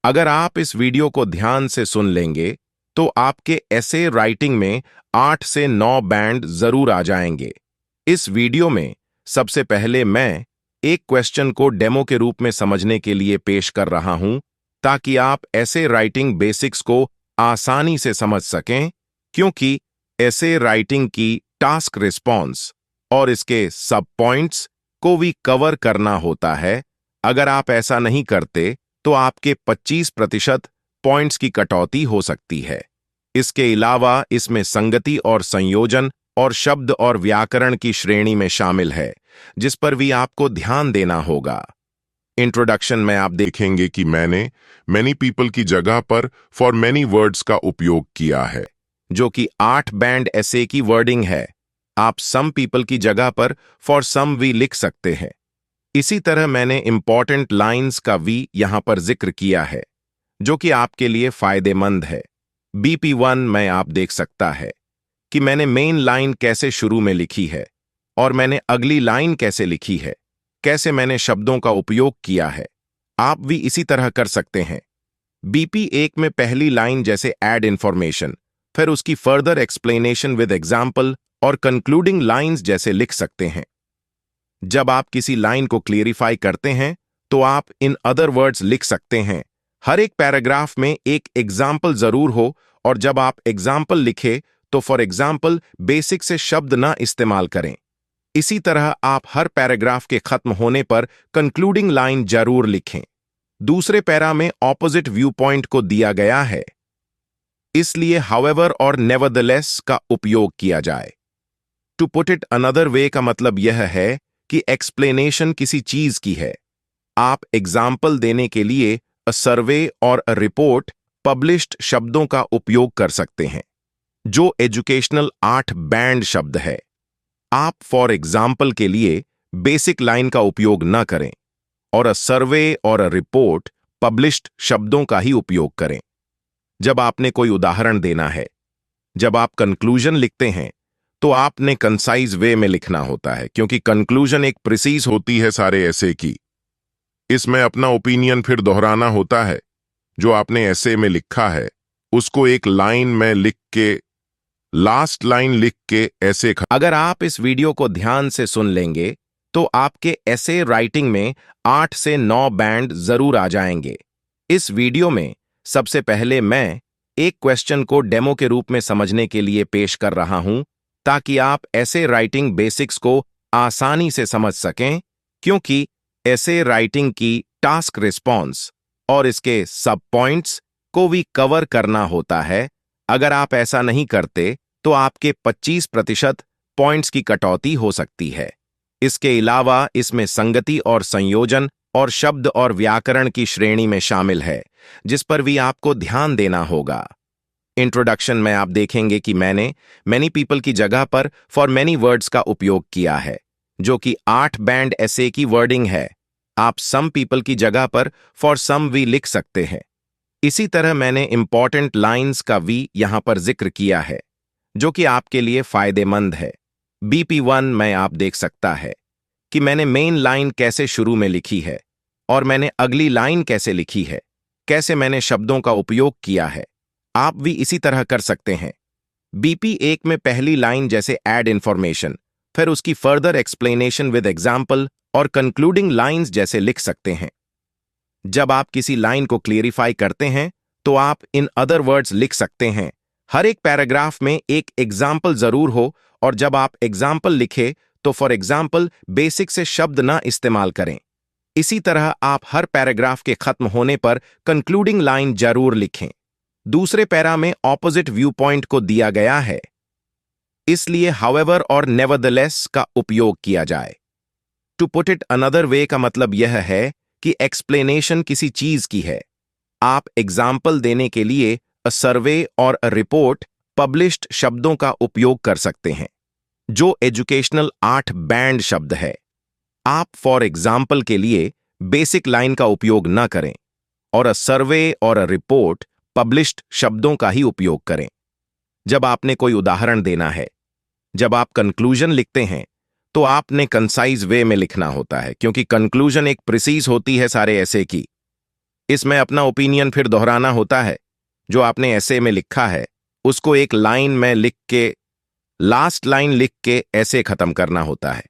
अगर आप इस वीडियो को ध्यान से सुन लेंगे तो आपके ऐसे राइटिंग में 8 से 9 बैंड जरूर आ जाएंगे। इस वीडियो में सबसे पहले मैं एक क्वेश्चन को डेमो के रूप में समझने के लिए पेश कर रहा हूं ताकि आप ऐसे राइटिंग बेसिक्स को आसानी से समझ सकें, क्योंकि ऐसे राइटिंग की टास्क रिस्पॉन्स और इसके सब पॉइंट्स को भी कवर करना होता है। अगर आप ऐसा नहीं करते तो आपके 25% पॉइंट्स की कटौती हो सकती है। इसके अलावा इसमें संगति और संयोजन और शब्द और व्याकरण की श्रेणी में शामिल है, जिस पर भी आपको ध्यान देना होगा। इंट्रोडक्शन में आप देखेंगे कि मैंने मैनी पीपल की जगह पर फॉर मैनी वर्ड्स का उपयोग किया है, जो कि 8 बैंड ऐसे की वर्डिंग है। आप सम पीपल की जगह पर फॉर सम भी लिख सकते हैं। इसी तरह मैंने इंपॉर्टेंट लाइंस का वी यहां पर जिक्र किया है, जो कि आपके लिए फायदेमंद है। BP1 में आप देख सकता है कि मैंने मेन लाइन कैसे शुरू में लिखी है और मैंने अगली लाइन कैसे लिखी है, कैसे मैंने शब्दों का उपयोग किया है। आप भी इसी तरह कर सकते हैं। BP1 में पहली लाइन जैसे ऐड इंफॉर्मेशन, फिर उसकी फर्दर एक्सप्लेनेशन विद एग्जाम्पल और कंक्लूडिंग लाइंस जैसे लिख सकते हैं। जब आप किसी लाइन को क्लियरिफाई करते हैं तो आप इन अदर वर्ड्स लिख सकते हैं। हर एक पैराग्राफ में एक एग्जाम्पल जरूर हो, और जब आप एग्जाम्पल लिखे तो फॉर एग्जाम्पल बेसिक से शब्द ना इस्तेमाल करें। इसी तरह आप हर पैराग्राफ के खत्म होने पर कंक्लूडिंग लाइन जरूर लिखें। दूसरे पैरा में ऑपोजिट व्यू पॉइंट को दिया गया है, इसलिए हाउएवर और नेवरदलेस का उपयोग किया जाए। To put it another way का मतलब यह है कि एक्सप्लेनेशन किसी चीज की है। आप एग्जाम्पल देने के लिए अ सर्वे और अ रिपोर्ट पब्लिश्ड शब्दों का उपयोग कर सकते हैं, जो एजुकेशनल 8 बैंड शब्द है। आप फॉर एग्जाम्पल के लिए बेसिक लाइन का उपयोग न करें और अ सर्वे और अ रिपोर्ट पब्लिश्ड शब्दों का ही उपयोग करें जब आपने कोई उदाहरण देना है। जब आप कंक्लूजन लिखते हैं तो आपने कंसाइज वे में लिखना होता है, क्योंकि कंक्लूजन एक प्रिसीज होती है सारे ऐसे की। इसमें अपना ओपिनियन फिर दोहराना होता है। जो आपने ऐसे में लिखा है उसको एक लाइन में लिख के, लास्ट लाइन लिख के ऐसे अगर आप इस वीडियो को ध्यान से सुन लेंगे तो आपके ऐसे राइटिंग में 8 से 9 बैंड जरूर आ जाएंगे। इस वीडियो में सबसे पहले मैं एक क्वेश्चन को डेमो के रूप में समझने के लिए पेश कर रहा हूं ताकि आप ऐसे राइटिंग बेसिक्स को आसानी से समझ सकें, क्योंकि ऐसे राइटिंग की टास्क रिस्पॉन्स और इसके सब पॉइंट्स को भी कवर करना होता है। अगर आप ऐसा नहीं करते तो आपके 25% पॉइंट्स की कटौती हो सकती है। इसके अलावा इसमें संगति और संयोजन और शब्द और व्याकरण की श्रेणी में शामिल है, जिस पर भी आपको ध्यान देना होगा। इंट्रोडक्शन में आप देखेंगे कि मैंने मैनी पीपल की जगह पर फॉर मैनी वर्ड्स का उपयोग किया है, जो कि 8 बैंड ऐसे की वर्डिंग है। आप सम पीपल की जगह पर फॉर सम भी लिख सकते हैं। इसी तरह मैंने इंपॉर्टेंट लाइंस का वी यहां पर जिक्र किया है, जो कि आपके लिए फायदेमंद है। BP1 में आप देख सकता है कि मैंने मेन लाइन कैसे शुरू में लिखी है और मैंने अगली लाइन कैसे लिखी है, कैसे मैंने शब्दों का उपयोग किया है। आप भी इसी तरह कर सकते हैं। BP1 में पहली लाइन जैसे ऐड इंफॉर्मेशन, फिर उसकी फर्दर एक्सप्लेनेशन विद एग्जाम्पल और कंक्लूडिंग लाइंस जैसे लिख सकते हैं। जब आप किसी लाइन को क्लियरिफाई करते हैं तो आप इन अदर वर्ड्स लिख सकते हैं। हर एक पैराग्राफ में एक एग्जाम्पल जरूर हो, और जब आप एग्जाम्पल लिखे तो फॉर एग्जाम्पल बेसिक से शब्द ना इस्तेमाल करें। इसी तरह आप हर पैराग्राफ के खत्म होने पर कंक्लूडिंग लाइन जरूर लिखें। दूसरे पैरा में ऑपोजिट व्यू पॉइंट को दिया गया है, इसलिए हाउएवर और नेवरदलेस का उपयोग किया जाए। To put it another way का मतलब यह है कि एक्सप्लेनेशन किसी चीज की है। आप एग्जाम्पल देने के लिए अ सर्वे और अ रिपोर्ट पब्लिश्ड शब्दों का उपयोग कर सकते हैं, जो एजुकेशनल 8 बैंड शब्द है। आप फॉर एग्जाम्पल के लिए बेसिक लाइन का उपयोग न करें और अ सर्वे और अ रिपोर्ट पब्लिश्ड शब्दों का ही उपयोग करें जब आपने कोई उदाहरण देना है। जब आप कंक्लूजन लिखते हैं तो आपने कंसाइज वे में लिखना होता है, क्योंकि कंक्लूजन एक प्रिसीज होती है सारे ऐसे की। इसमें अपना ओपिनियन फिर दोहराना होता है। जो आपने ऐसे में लिखा है उसको एक लाइन में लिख के, लास्ट लाइन लिख के ऐसे खत्म करना होता है।